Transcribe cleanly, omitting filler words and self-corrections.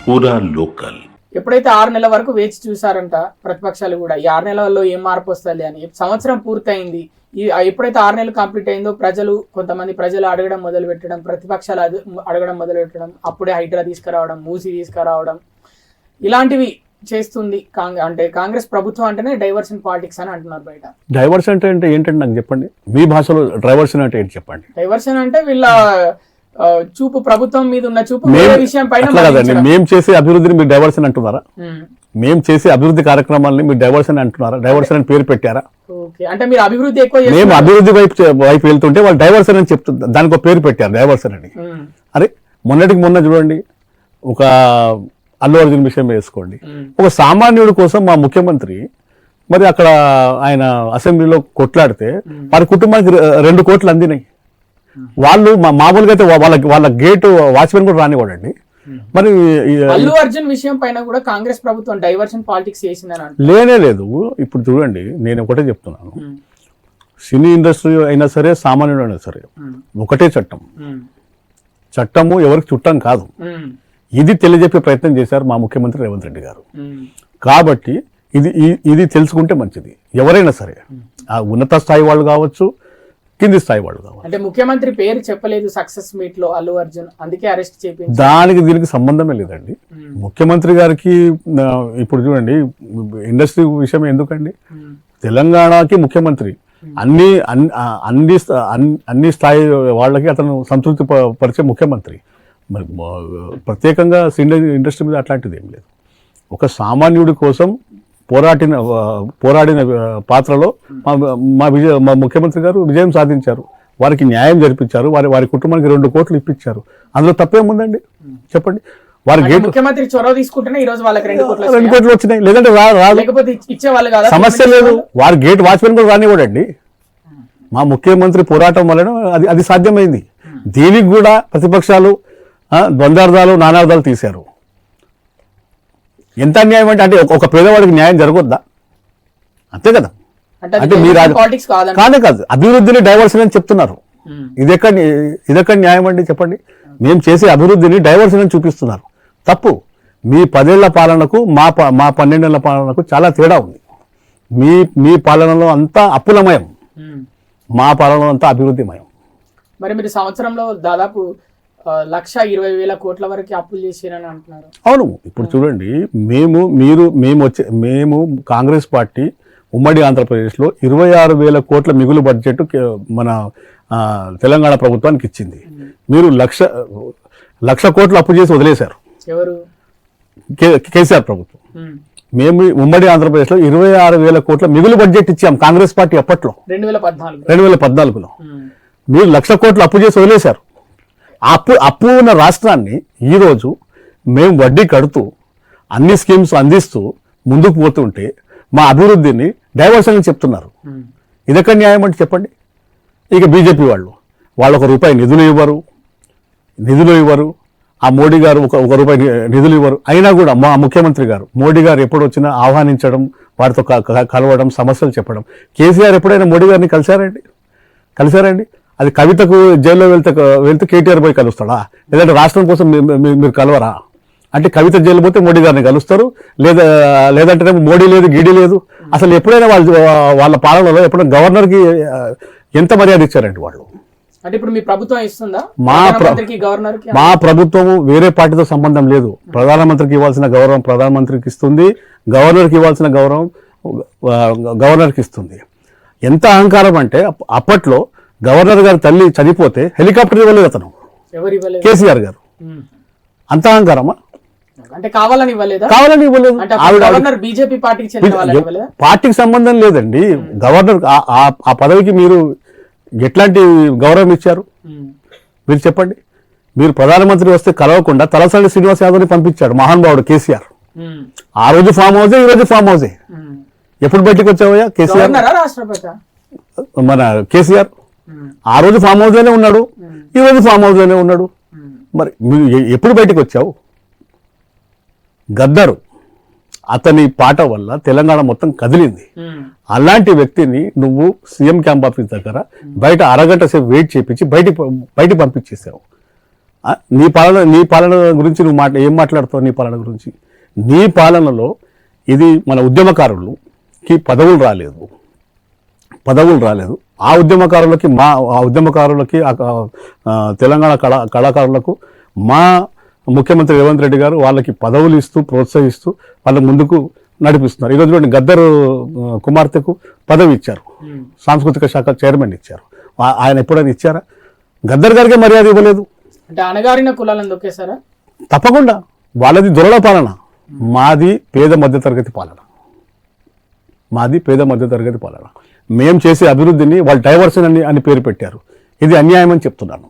పూరా లోకల్. ఎప్పుడైతే 6 నెలల వరకు వేచి చూసారంట ప్రతిపక్షాలు కూడా, ఈ 6 నెలల్లో ఏం మార్పు వస్తుంది అని. సంవత్సరం పూర్తయింది, ఎప్పుడైతే 6 నెలలు కంప్లీట్ అయిందో కొంతమంది ప్రజలు అడగడం మొదలు పెట్టడం, ప్రతిపక్షాలు అడగడం మొదలు పెట్టడం, అప్పుడే హైడ్రా తీసుకురావడం, మూసి తీసుకురావడం, ఇలాంటివి చేస్తుంది. అంటే కాంగ్రెస్ ప్రభుత్వం అంటేనే డైవర్షన్ పాలిటిక్స్ అని అంటున్నారు బయట. డైవర్షన్ అంటే ఏంటంటే నాకు చెప్పండి, మీ భాషలో డైవర్షన్ అంటే ఏంటి చెప్పండి. డైవర్షన్ అంటే వీళ్ళ చూపు, ప్రభుత్వం మీద ఉన్న చూపు విషయం పైన. మేము చేసే అభివృద్ధిని మీరు డైవర్షన్ అంటున్నారా? మేము చేసే అభివృద్ధి కార్యక్రమాలని మీరు డైవర్షన్ అంటున్నారా? డైవర్షన్ అని పేరు పెట్టారా? అంటే మీరు అభివృద్ధి ఎక్కువ, మేము అభివృద్ధి వైపు వెళ్తుంటే వాళ్ళు డైవర్షన్ అని చెప్తుంది, దానికి ఒక పేరు పెట్టారు డైవర్షన్ అని. అరే మొన్నటికి మొన్న చూడండి, ఒక అల్లు అర్జున్ విషయం వేసుకోండి. ఒక సామాన్యుడి కోసం మా ముఖ్యమంత్రి మరి అక్కడ ఆయన అసెంబ్లీలో కొట్లాడితే వారి కుటుంబానికి 2 కోట్లు అందినాయి. వాళ్ళు మామూలుగా అయితే వాళ్ళ గేట్ వాచ్మెన్ కూడా రానివ్వడండి. మరి అల్లు అర్జున్ విషయం పైన కూడా కాంగ్రెస్ ప్రభుత్వం డైవర్షన్ పాలిటిక్స్ చేసిందని లేనే లేదు. ఇప్పుడు చూడండి, నేను ఒకటే చెప్తున్నాను, సినీ ఇండస్ట్రీ అయినా సరే, సామాన్యుడు అయినా సరే, ఒకటే చట్టం. చట్టము ఎవరికి చుట్టం కాదు. ఇది తెలియజెప్పే ప్రయత్నం చేశారు మా ముఖ్యమంత్రి రేవంత్ రెడ్డి గారు. కాబట్టి ఇది తెలుసుకుంటే మంచిది. ఎవరైనా సరే, ఆ ఉన్నత స్థాయి వాళ్ళు కావచ్చు, కింది స్థాయి వాళ్ళు కావచ్చు. అంటే ముఖ్యమంత్రి పేరు చెప్పలేదు సక్సెస్ మీట్ లో అల్లు అర్జున్, అందుకే అరెస్ట్ చేయించారు. దానికి దీనికి సంబంధమే లేదండి. ముఖ్యమంత్రి గారికి ఇప్పుడు చూడండి, ఇండస్ట్రీ విషయం ఎందుకండి, తెలంగాణకి ముఖ్యమంత్రి అన్ని స్థాయి వాళ్ళకి అతను సంతృప్తి పరిచే ముఖ్యమంత్రి. మరి ప్రత్యేకంగా ఇండస్ట్రీ మీద అట్లాంటిది ఏం లేదు. ఒక సామాన్యుడి కోసం పోరాడిన పాత్రలో మా ముఖ్యమంత్రి గారు విజయం సాధించారు. వారికి న్యాయం జరిపించారు. వారి కుటుంబానికి 2 కోట్లు ఇప్పించారు. అందులో తప్పేముందండి చెప్పండి. వారి గేట్ ముఖ్యమంత్రి చొరవ తీసుకుంటేనే ఈ రోజు వాళ్ళకి 2 కోట్లు వచ్చినాయి. లేదంటే ఇచ్చేవాళ్ళు కాదు, సమస్య లేదు. వారి గేట్ వాచ్మెన్ కూడా రానివ్వడండి. మా ముఖ్యమంత్రి పోరాటం వలన అది సాధ్యమైంది. దీనికి కూడా ప్రతిపక్షాలు ద్వంద్వార్థాలు, నానార్థాలు తీశారు. ఎంత అన్యాయం అంటే ఒక పేదవాడికి న్యాయం జరగొద్దా? అంతే కదా. అంటే మీరు కాదు, అభివృద్ధిని డైవర్షన్ అని చెప్తున్నారు. ఇదెక్కడ న్యాయం అండి చెప్పండి. మేము చేసే అభివృద్ధిని డైవర్షన్ అని చూపిస్తున్నారు. తప్పు. మీ 10 ఏళ్ల పాలనకు మా 12 ఏళ్ల పాలనకు చాలా తేడా ఉంది. మీ పాలనలో అంతా అప్పులమయం, మా పాలనలో అంతా అభివృద్ధిమయం. మరి మీరు సంవత్సరంలో దాదాపు 1,20,000 కోట్ల వరకు అప్పులు చేశారని అంటున్నారు. అవును. ఇప్పుడు చూడండి, మేము కాంగ్రెస్ పార్టీ ఉమ్మడి ఆంధ్రప్రదేశ్లో 26,000 కోట్ల మిగులు బడ్జెట్ మన తెలంగాణ ప్రభుత్వానికి ఇచ్చింది. మీరు 1,00,000 కోట్లు అప్పు చేసి వదిలేశారు. ఎవరు? కేసీఆర్ ప్రభుత్వం. మేము ఉమ్మడి ఆంధ్రప్రదేశ్లో 26,000 కోట్ల మిగులు బడ్జెట్ ఇచ్చాం కాంగ్రెస్ పార్టీ అప్పట్లో 2014లో. మీరు 1,00,000 కోట్లు అప్పు చేసి వదిలేశారు. అప్పు ఉన్న రాష్ట్రాన్ని ఈరోజు మేము వడ్డీ కడుతూ అన్ని స్కీమ్స్ అందిస్తూ ముందుకు పోతుంటే మా అభివృద్ధిని డైవర్షన్ అని చెప్తున్నారు. ఇదెక్కడ న్యాయం అంటే చెప్పండి. ఇక బీజేపీ వాళ్ళు ₹1 నిధులు ఇవ్వరు. ఆ మోడీ గారు ₹1 నిధులు ఇవ్వరు. అయినా కూడా మా ముఖ్యమంత్రి గారు, మోడీ గారు ఎప్పుడు వచ్చినా ఆహ్వానించడం, వారితో కలవడం, సమస్యలు చెప్పడం. కేసీఆర్ ఎప్పుడైనా మోడీ గారిని కలిశారండి? అది కవితకు జైల్లో వెళ్తే కేటీఆర్ పోయి కలుస్తాడా? లేదంటే రాష్ట్రం కోసం మీరు కలవరా? అంటే కవిత జైలు పోతే మోడీ గారిని కలుస్తారు, లేదంటే మోడీ లేదు, గీడీ లేదు. అసలు ఎప్పుడైనా వాళ్ళ పాలనలో ఎప్పుడైనా గవర్నర్కి ఎంత మర్యాద ఇచ్చారండి వాళ్ళు? అంటే ఇప్పుడు మీ ప్రభుత్వం ఇస్తుందా? మా ప్రభుత్వము వేరే పార్టీతో సంబంధం లేదు. ప్రధానమంత్రికి ఇవ్వాల్సిన గౌరవం ప్రధానమంత్రికి ఇస్తుంది, గవర్నర్కి ఇవ్వాల్సిన గౌరవం గవర్నర్కి ఇస్తుంది. ఎంత అహంకారం అంటే, అప్పట్లో గవర్నర్ గారి తల్లి చనిపోతే హెలికాప్టర్ ఇవ్వలేదు అతను, కేసీఆర్ గారు. అంత అహంకారమా? అంటే కావాలని ఇవ్వలేదు. పార్టీకి సంబంధం లేదండి. గవర్నర్ ఆ పదవికి మీరు ఎట్లాంటి గౌరవం ఇచ్చారు మీరు చెప్పండి. మీరు ప్రధానమంత్రి వస్తే కలవకుండా తలసాని శ్రీనివాస్ యాదవ్ని పంపించాడు మహానుభావుడు కేసీఆర్. ఆ రోజు ఫామ్ హౌసే, ఈ రోజు ఫామ్ హౌసే. ఎప్పుడు బయటకు వచ్చావయ్యా కేసీఆర్? మన కేసీఆర్ ఆ రోజు ఫామ్ హౌస్ లోనే ఉన్నాడు, ఈ రోజు ఫామ్ హౌస్ లోనే ఉన్నాడు. మరి ఎప్పుడు బయటకు వచ్చావు? గద్దరు అతని పాట వల్ల తెలంగాణ మొత్తం కదిలింది. అలాంటి వ్యక్తిని నువ్వు సీఎం క్యాంప్ ఆఫీస్ దగ్గర బయట అరగంట సేపు వెయిట్ చేపించి బయట పంపించేసావు. నీ పాలన గురించి నువ్వు ఏం మాట్లాడుతావు? నీ పాలన గురించి, నీ పాలనలో ఇది మన ఉద్యమకారులకి పదవులు రాలేదు. ఆ ఉద్యమకారులకి తెలంగాణ కళాకారులకు మా ముఖ్యమంత్రి రేవంత్ రెడ్డి గారు వాళ్ళకి పదవులు ఇస్తూ ప్రోత్సహిస్తూ వాళ్ళ ముందుకు నడిపిస్తున్నారు. ఈరోజు చూడండి, గద్దర్ కుమార్తెకు పదవి ఇచ్చారు, సాంస్కృతిక శాఖ చైర్మన్ ఇచ్చారు. ఆయన ఎప్పుడైనా ఇచ్చారా? గద్దర్ గారికే మర్యాద ఇవ్వలేదు. అంటే అణగారిన కులాలను దొక్కేశారా? తప్పకుండా. వాళ్ళది దొరల పాలన, మాది పేద మధ్యతరగతి పాలన. మేం చేసే అభివృద్ధిని వాళ్ళు డైవర్షన్ అని పేరు పెట్టారు. ఇది అన్యాయం అని చెప్తున్నాను.